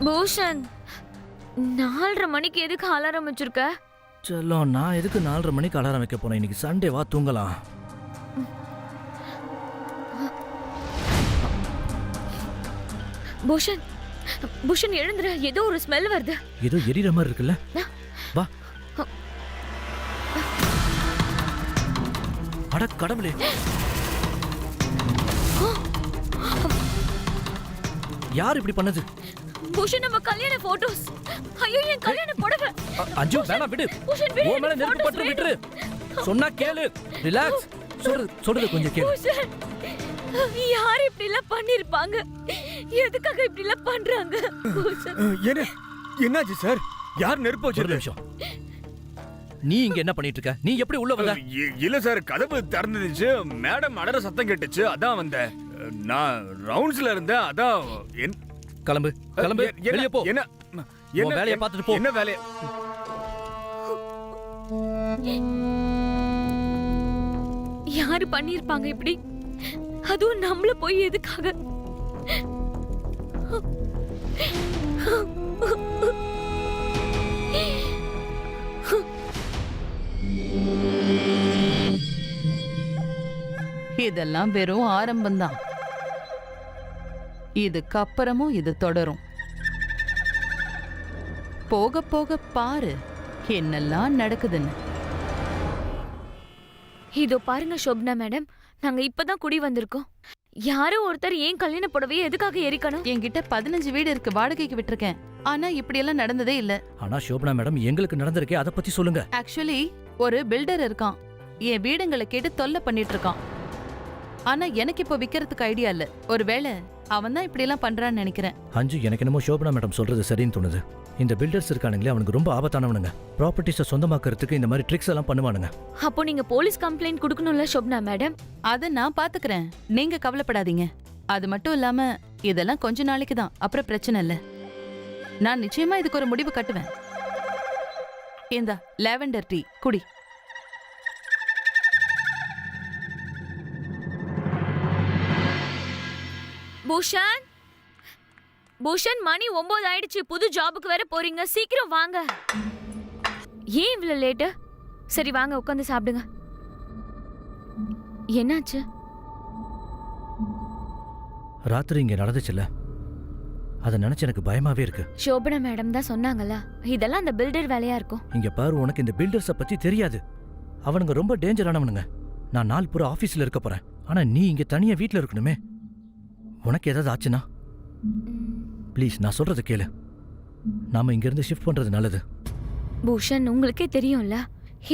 பூஷன் 4:30 மணிக்கு எதுக்கு அலாரம் வச்சிருக்க? செல்லம், நான் எதுக்கு 4:30 மணிக்கு அலாரம் வைக்க போறேன்? இன்னைக்கு சண்டே, வா தூங்கலாம். பூஷன் பூஷன் எழுந்துரு, ஏதோ ஒரு ஸ்மெல் வருது. ஏதோ எரியிற மாதிரி இருக்குல்ல? வா. அட கடவுளே, யார் இப்படி பண்ணது? பூஷன், நம்ம கல்யாண போட்டோஸ். ஐயோ, என் கல்யாண புடவை. அஞ்சு வேணாம், விடு. ஓ மேல நெருப்பு பற்ற விட்டுரு. சொன்னா கேளு. ரிலாக்ஸ். சொல்றது கொஞ்சம் கேளு. யார் இப்படி எல்லாம் பண்ணிருப்பாங்க? எதுக்காக இப்படி எல்லாம் பண்றாங்க? என்னாச்சு சார்? யார் நெருப்பு வச்சிருக்க? நிமிஷம். நீ இங்க என்ன பண்ணிட்டு இருக்க? நீ எப்படி உள்ள வந்த? இல்ல சார், கதவு திறந்துச்சு. மேடம் அடற சத்தம் கேட்டுச்சு, அதான் வந்தேன். நான் ரவுண்ட்ஸ்ல இருந்தேன், அதான். கிளம்பு கிளம்பு, வெளிய போ. என்ன வேலைய பார்த்துட்டு போ. என்ன வேலைய? யாரு பண்ணிருப்பாங்க இப்படி? அதுவும் நம்மள போய் எதுக்காக? இதெல்லாம் வெறும் ஆரம்பம்தான். இதுக்கப்புறமும் இது தொடரும். போக போக பாரு என்னெல்லாம் நடக்குதுன்னு. இதோ பாருங்க ஷோபனா மேடம், நாங்க இப்பதான் குடி வந்திருக்கோம். யாரோ ஒருத்தர் ஏன் கல்யாண புடவையை எதுக்காக எரிக்கணும்? என்கிட்ட 15 வீடு இருக்கு, வாடகைக்கு விட்டுருக்கேன். ஆனா இப்படி எல்லாம் நடந்ததே இல்ல. ஆனா ஷோபனா மேடம், எங்களுக்கு நடந்திருக்கே, அத பத்தி சொல்லுங்க. ஆக்சுவலி ஒரு பில்டர் இருக்கான், என் வீடுங்களை கேட்டு தொல்லை பண்ணிட்டு இருக்கான். ஆனா எனக்கு இப்போ விக்கிறதுக்கு ஐடியா இல்ல. ஒருவேளை அவன் தான் இப்படி எல்லாம் பண்றான்னு நினைக்கிறேன். அஞ்சு, எனக்கு என்னமோ ஷோபனா மேடம் சொல்றது சரின்னு தோணுது. இந்த பில்டர்ஸ் இருக்கானுங்களே, அவனுக்கு ரொம்ப ஆபத்தானவனுங்க. ப்ராப்பர்ட்டிஸை சொந்தமாக்குறதுக்கு இந்த மாதிரி ட்ரிக்ஸ் எல்லாம் பண்ணுவானுங்க. அப்போ நீங்க போலீஸ் கம்ப்ளைண்ட் கொடுக்கணும்ல ஷோபனா மேடம்? அதை நான் பாத்துக்கிறேன், நீங்க கவலைப்படாதீங்க. அது மட்டும் இல்லாம இதெல்லாம் கொஞ்ச நாளைக்கு தான், அப்புறம் பிரச்சனை இல்ல. நான் நிச்சயமா இதுக்கு ஒரு முடிவு கட்டுவேன். இந்தா லாவெண்டர் டீ குடி. பூஷன், பூஷன், மணி 9 ஆயிடுச்சு. புது ஜாபுக்கு வேற போறீங்க, சீக்கிரம் வாங்க. ஏன் இவ்வளவு லேட்டு? சரி வாங்க, உட்காந்து சாப்பிடுங்க. என்னாச்சு? ராத்திரி இங்க நடந்துச்சுல்ல, அதை நினைச்சு எனக்கு பயமாவே இருக்கு. ஷோபனா மேடம் தான் சொன்னாங்கல்ல, இதெல்லாம் அந்த பில்டர் வேலையா இருக்கும். இங்க பாரு, உனக்கு இந்த பில்டர்ஸ பத்தி தெரியாது. அவனுங்க ரொம்ப டேஞ்சரானவனுங்க. நான் நாள் பூரா ஆபீஸ்ல இருக்க போறேன், ஆனா நீ இங்க தனியா வீட்ல இருக்கணுமே. உனக்கு ஏதாவது ஆச்சுன்னா ப்ளீஸ் நான் சொல்றது கேளு. நாம இங்க இருந்து ஷிஃப்ட் பண்றது நல்லது. பூஷன், உங்களுக்கே தெரியும்ல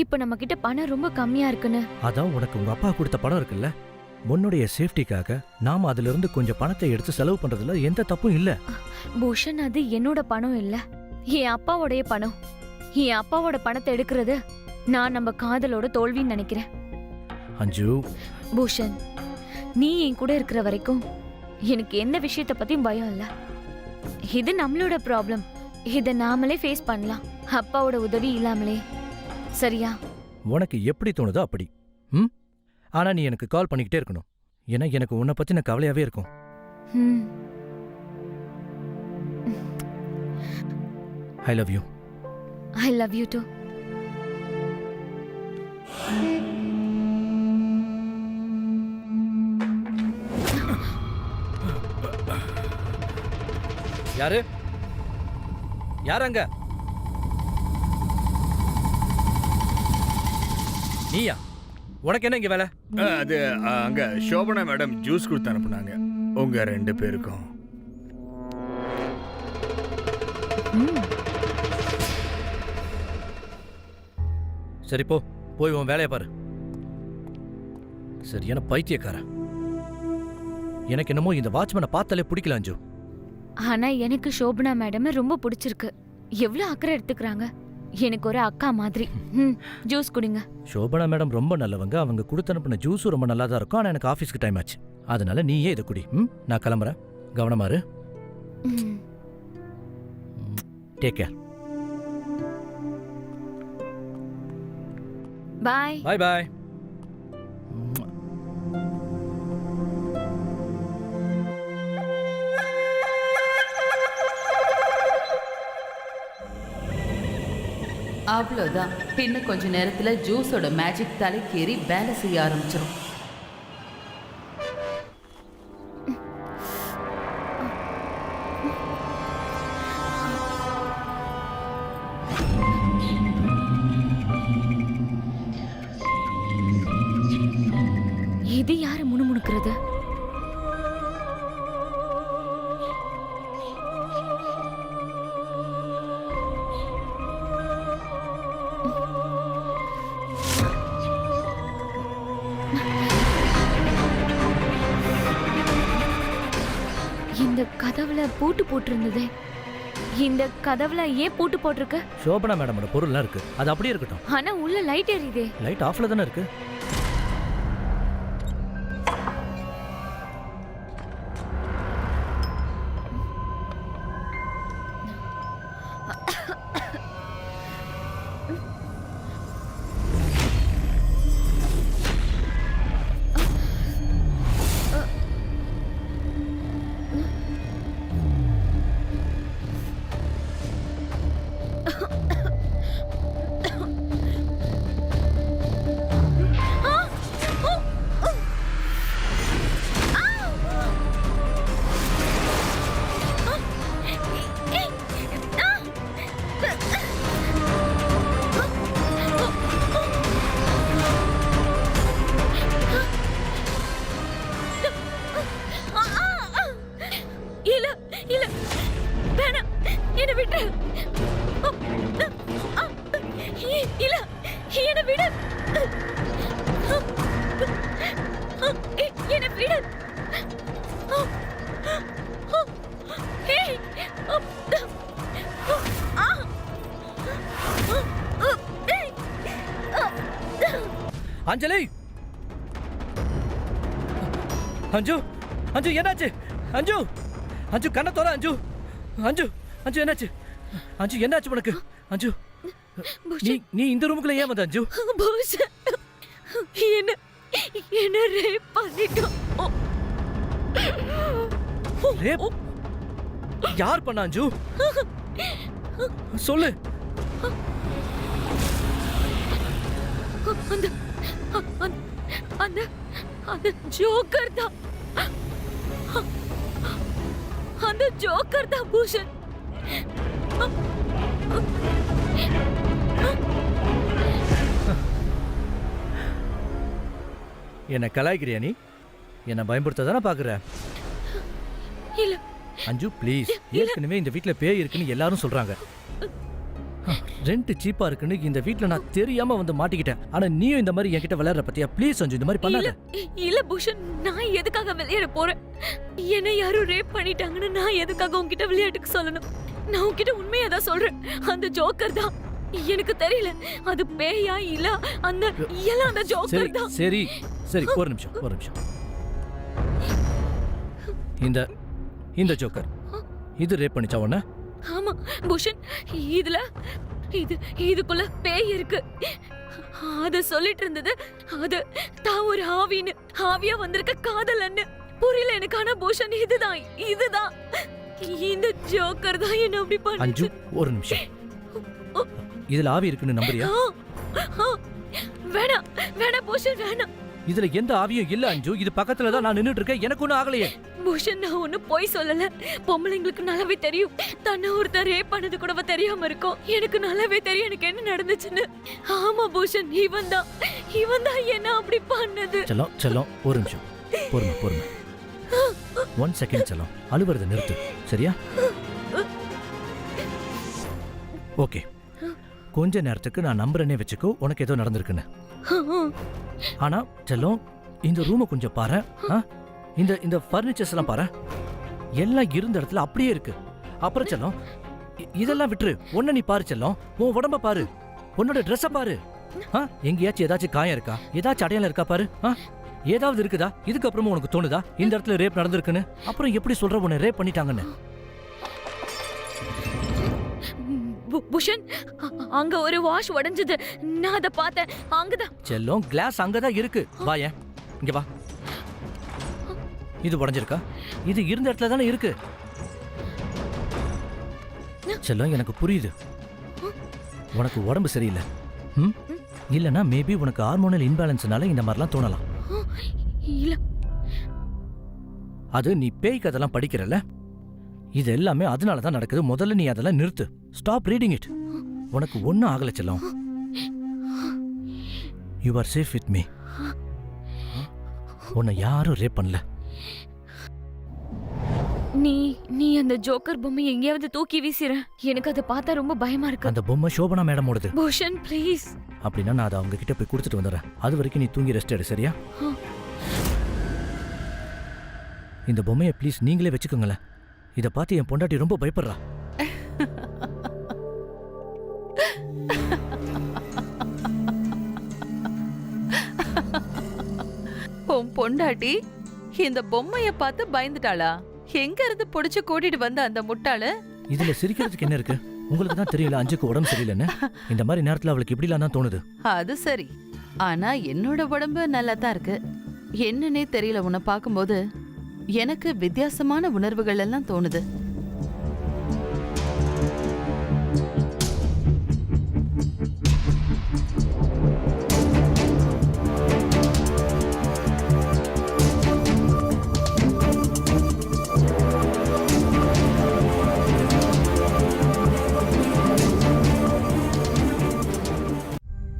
இப்ப நம்ம கிட்ட பணம் ரொம்ப கம்மியா இருக்குன்னு. அதான் உனக்கு உங்க அப்பா கொடுத்த பணம் இருக்குல்ல, உன்னுடைய சேஃப்டிக்காக நாம அதுல இருந்து கொஞ்சம் பணத்தை எடுத்து செலவு பண்றதுல எந்த தப்பும் இல்ல. பூஷன், அது என்னோட பணம் இல்ல, என் அப்பாவோடைய பணம். என் அப்பாவோட பணத்தை எடுக்கிறது நான் நம்ம காதலோட தோல்வின்னு நினைக்கிறேன். அஞ்சு, பூஷன், நீ என் கூட இருக்கிற வரைக்கும் எனக்கு எந்த விஷயத்த பத்தியும் பயம் இல்ல. இது நம்மளோட ப்ராப்ளம், இத நாமளே ஃபேஸ் பண்ணலாம், அப்பாவோட உதவி இல்லாமலே. சரியா? உனக்கு எப்படி தோணுதோ அப்படி. ஆனா நீ எனக்கு கால் பண்ணிக்கிட்டே இருக்கணும், ஏன்னா எனக்கு உன்னை பத்தின கவலையாவே இருக்கும். I love you. I love you too. யாரு? யாரங்க? நீயா? உனக்கு என்ன இங்க வேலை? அது அங்க ஷோபனா மேடம் ஜூஸ் கொடுத்து அனுப்புனாங்க உங்க 2 பேருக்கும். சரி போ, போய் உன் வேலையை பாரு. சரியான பைத்தியக்கார. எனக்கு என்னமோ இந்த வாட்ச்மேனை பார்த்தாலே பிடிக்கல அஞ்சு. ஆனா எனக்கு ஷோபனா மேடம் ரொம்ப பிடிச்சிருக்கு. எவ்வளவு அக்கறை எடுத்துக்கிறாங்க, எனக்கு ஒரு அக்கா மாதிரி. ஜூஸ் குடிங்க. ஷோபனா மேடம் ரொம்ப நல்லவங்க. அவங்க கொடுத்து அனுப்பின ஜூஸும் ரொம்ப நல்லா தான் இருக்கும். ஆனா எனக்கு ஆஃபீஸ்க்கு டைம் ஆச்சு, அதனால நீயே இதை குடி. நான் கிளம்புறேன், கவனமா இரு. Take care. Bye. Bye bye. அவ்வளோதான். இன்னும் கொஞ்ச நேரத்துல ஜூஸோட மேஜிக் தலைக்கேறி வேலை செய்ய ஆரம்பிச்சிடும். இது யாரு முணுமுணுக்கிறது? இந்த கதவுல பூட்டு போட்டிருந்ததே, இந்த கதவுல ஏன் பூட்டு போட்டிருக்க? சோபனா மேடமோட பொருள்லாம் இருக்கு, அது அப்படியே இருக்கட்டும். ஆனா உள்ள லைட் எரியுதே. லைட் ஆஃப்ல தானே இருக்கு. இல்ல இல்ல வேணாம், என்ன விட்டு. இல்ல என்ன விடு, என்ன விடு. அஞ்சலி, அஞ்சு அஞ்சு என்னாச்சு? அஞ்சு அஞ்சு கண்ணை தோற. அஞ்சு அஞ்சு அஞ்சு என்னாச்சு? அஞ்சு என்னாச்சு உனக்கு? அஞ்சு நீ நீ இந்த ரூமுக்குள்ள ஏன் வந்த? அஞ்சு என்ன என்ன ரேப் பண்ணிட்டோம். ரேப் யார் பண்ணா? அஞ்சு சொல்லு. அந்த அந்த அந்த ஜோக்கர் தான், அந்த ஜோக்கர் தான் பூஷன். என்ன கலாய்க்கிறியா நீ? என்ன பயன்படுத்த தானே பாக்குற? இல்ல அஞ்சு ப்ளீஸ், ஏற்கனவே இந்த வீட்ல பேய் இருக்குன்னு எல்லாரும் சொல்றாங்க. ரெண்ட் சீப்பா இருக்குன்னு இந்த வீட்ல நான் தெரியாம வந்து மாட்டிக்கிட்டேன். ஆனா நீயும் இந்த மாதிரி என்கிட்ட விளையாடுற பத்தியா? ப்ளீஸ் அஞ்சு, இந்த மாதிரி பண்ணாத. இல்ல பூஷன், நான் எதுக்காக விளையாட போறேன்? என்ன யாரும் ரேப் பண்ணிட்டாங்கன்னு நான் எதுக்காக உன்கிட்ட விளையாட்டுக்கு சொல்லணும்? நான் உன்கிட்ட உண்மையா தான் சொல்றேன். அந்த ஜோக்கர் தான். எனக்கு தெரியல அது பேயா இல்ல அந்த எல்லாம் அந்த ஜோக்கர் தான். சரி சரி, ஒரு நிமிஷம் ஒரு நிமிஷம். இந்த இந்த ஜோக்கர் இது ரேப் பண்ணிச்சா உன்ன? ஆமா பூஷன், இதுல இதுக்குள்ள பேய் இருக்கு. அத சொல்லிட்டு இருந்தது அது தான் ஒரு ஆவின்னு, ஆவியா வந்திருக்க காதலன்னு. புரியல எனக்கு. ஆனா பூஷன் இதுதான் இந்த ஜோக்கர் தான் என்ன அப்படி பண்ணுச்சு. அஞ்சு ஒரு நிமிஷம். இதுல ஆவி இருக்குன்னு நம்புறியா? வேணாம் வேணாம் பூஷன், வேணாம். இதுல எந்த ஆவியும் இல்ல அஞ்சு. இது பக்கத்துல தான் நான் நின்னுட்டு இருக்கேன். எனக்கு ஒண்ணும் ஆகலையே. பூஷன், நான் ஒண்ணு போய் சொல்லல. பொம்பளைங்களுக்கு நல்லாவே தெரியும். தன்னை ஒருத்தர் ரேப் பண்ணது கூட தெரியாம இருக்கும். எனக்கு நல்லாவே தெரியும் எனக்கு என்ன நடந்துச்சுன்னு. ஆமா பூஷன், இவன் தான் என்ன அப்படி பண்ணது. செல்லம் ஒரு நிமிஷம், பொறுமை. 1 செகண்ட் செல்லம், அழுவுறத நிறுத்து சரியா? ஓகே, கொஞ்ச நேரத்துக்கு நான் நம்புறேனே வச்சுக்கோ உனக்கு ஏதோ நடந்திருக்குன்னு. ஆனா செல்லம், இந்த ரூமை கொஞ்சம் பாரு. இந்த ஃபர்னிச்சர்ஸ் எல்லாம் பாரு, எல்லாம் இருந்த இடத்துல அப்படியே இருக்கு. அப்புறம் செல்லம், இதெல்லாம் விட்டுரு. ஒன்ன நீ பாரு செல்லம், உன் உடம்ப பாரு, உன்னோட ட்ரெஸ்ஸ பாரு. எங்கேயாச்சும் ஏதாச்சும் காயம் இருக்கா? ஏதாச்சும் அடையாளம் இருக்கா பாரு. ஏதாவது இருக்குதா? இதுக்கப்புறமும் உனக்கு தோணுதா இந்த இடத்துல ரேப் நடந்திருக்குன்னு? அப்புறம் எப்படி சொல்ற உன்னை ரேப் பண்ணிட்டாங்கன்னு? பூஷன், அங்க ஒரு வாஷ் உடைஞ்சது, நான் அத பார்த்தேன். அங்கதான் செல்லம், கிளாஸ் அங்கதான் இருக்கு. வாயேன், இங்க வா. இது உடைஞ்சிருக்கா? இது இருந்த இடத்துல தானே இருக்கு. செல்லம், எனக்கு புரியுது. உனக்கு உடம்பு சரியில்லை. ம் இல்லைன்னா மேபி உனக்கு ஹார்மோனல் இன்பேலன்ஸ்னால இந்த மாதிரிலாம் தோணலாம். இல்ல அது நீ பேய் கதெல்லாம் படிக்கிறல்ல, இது எல்லாமே அதனால தான் நடக்குது. முதல்ல நீ அதெல்லாம் நிறுத்து. Stop reading it. உனக்கு ஒன்றும் ஆகலை செல்லம். You are safe with me. உன்னை யாரும் ரேப் பண்ணல. நீ அந்த ஜோக்கர் பொம்மை எங்கேயாவது தூக்கி வீசிற. எனக்கு அதை பார்த்தா ரொம்ப பயமா இருக்கு. அந்த பொம்மை சோபனா மேடமோடது. பூஷன் ப்ளீஸ். அப்படின்னா நான் அதை அவங்க கிட்ட போய் கொடுத்துட்டு வந்துடுறேன். அது வரைக்கும் நீ தூங்கி ரெஸ்ட் எடு, சரியா? இந்த பொம்மையை ப்ளீஸ் நீங்களே வச்சுக்கோங்களேன். இதை பார்த்து என் பொண்டாட்டி ரொம்ப பயப்படுறா. உன் பொண்டாட்டி இந்த பொம்மைய பார்த்து பயந்துட்டாளா? எங்க இருந்து புடிச்சு கூட்டிட்டு வந்த அந்த முட்டாளு? இதுல சிரிக்கிறதுக்கு என்ன இருக்கு? உங்களுக்கு தான் தெரியல அஞ்சுக்கு உடம்பு சரியில்லைன்னு. இந்த மாதிரி நேரத்துல அவளுக்கு இப்படிலாம் தான் தோணுது. அது சரி, ஆனா என்னோட உடம்பு நல்லா தான் இருக்கு. என்னன்னே தெரியல, உன்னை பார்க்கும்போது எனக்கு வித்தியாசமான உணர்வுகள் எல்லாம் தோணுது.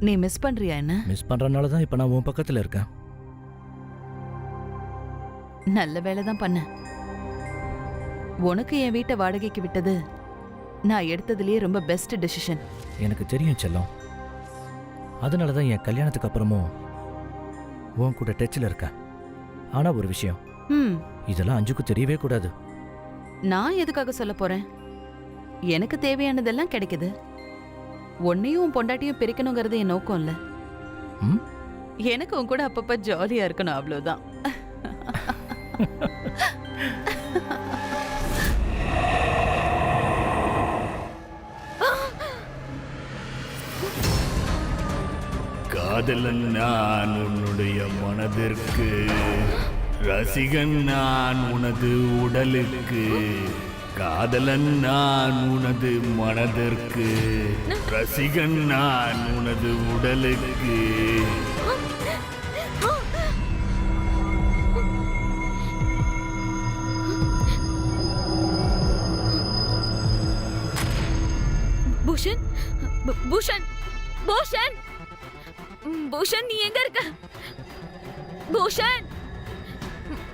நீ மிஸ் பண்றியா என்ன? மிஸ் பண்றதுனால தான் இப்ப நான் உன் பக்கத்துல இருக்கேன். நல்ல வேலை தான் பண்ண. உனக்கு என் வீட்டை வாடகைக்கு விட்டது நான் எடுத்ததுலயே ரொம்ப பெஸ்ட் டெசிஷன். எனக்கு தெரியும் செல்லம். அதனால தான் என் கல்யாணத்துக்கு அப்புறமும் உன் கூட டச்சில் இருக்கேன். ஆனா ஒரு விஷயம், இதெல்லாம் அஞ்சுக்கு தெரியவே கூடாது. நான் எதுக்காக சொல்ல போறேன்? எனக்கு தேவையானதெல்லாம் கிடைக்குது. உன்னையும் உன் பொண்டாட்டியும் பிரிக்கணுங்கிறது என் நோக்கம் இல்ல. எனக்கு உன் கூட அப்பப்ப ஜாலியா இருக்கணும், அவ்வளவுதான். காதலன் நான் உன்னுடைய மனதிற்கு, ரசிகன் நான் உனது உடலுக்கு. காதலன் நான் உனது மனதிற்கு, ரசிகன் நான் உனது உடலுக்கு. பூஷன், பூஷன், பூஷன், பூஷன், நீ எங்க இருக்க? பூஷன்,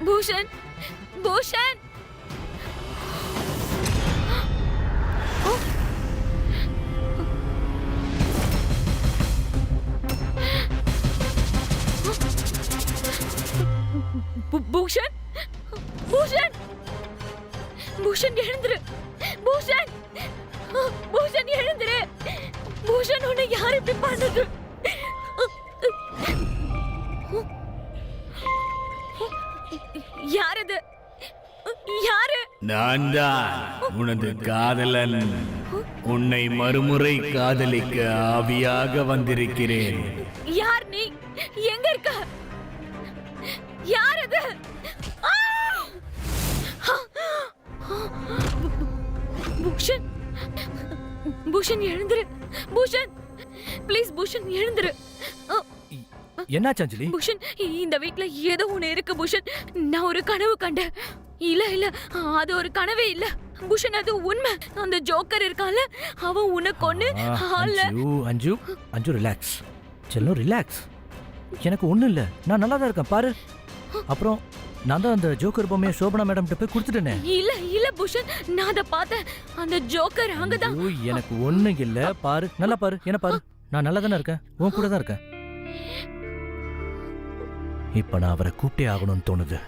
பூஷன், பூஷன். பூஷன், பூஷன், பூஷன் எழுந்துரு. பூஷன், பூஷன் எழுந்துரு. பூஷன், உன்னை யார் இப்படி பண்ணது? யார் இது? யாரு? நான் தான் உனது காதலன். உன்னை மறுமுறை காதலிக்க ஆவியாக வந்திருக்கிறேன். யார் நீ? எங்க இருக்க? யார் இது? பூஷன், பூஷன் எழுந்துரு. பூஷன் ப்ளீஸ், பூஷன் எழுந்துரு. என்னாச்சு அஞ்சலி? பூஷன், இந்த வீட்ல ஏதோ ஒண்ணு இருக்கு பூஷன். நான் ஒரு கனவு கண்டேன். இல்ல இல்ல, அது ஒரு கனவே இல்ல பூஷன், அது உண்மை. அந்த ஜோக்கர் இருக்கான்ல, அவன் உன்னை கொன்னு ஹால்ல. அஞ்சு அஞ்சு ரிலாக்ஸ் செல்லம், ரிலாக்ஸ். எனக்கு ஒண்ணும் இல்ல, நான் நல்லா தான் இருக்கேன் பாரு. அப்புறம் நான் தான் அந்த ஜோக்கர் பொம்மையை சோபனா மேடம் கிட்ட போய் கொடுத்துட்டேனே. இல்ல இல்ல பூஷன், நான் அத பார்த்தேன். அந்த ஜோக்கர் அங்கதான். எனக்கு ஒண்ணும் இல்ல பாரு, நல்லா பாரு, என்ன பாரு, நான் நல்லா தானே இருக்கேன், உன் கூட தான் இருக்கேன். இப்ப நான் அவரை கூப்பிட்டே ஆகணும்னு தோணுது.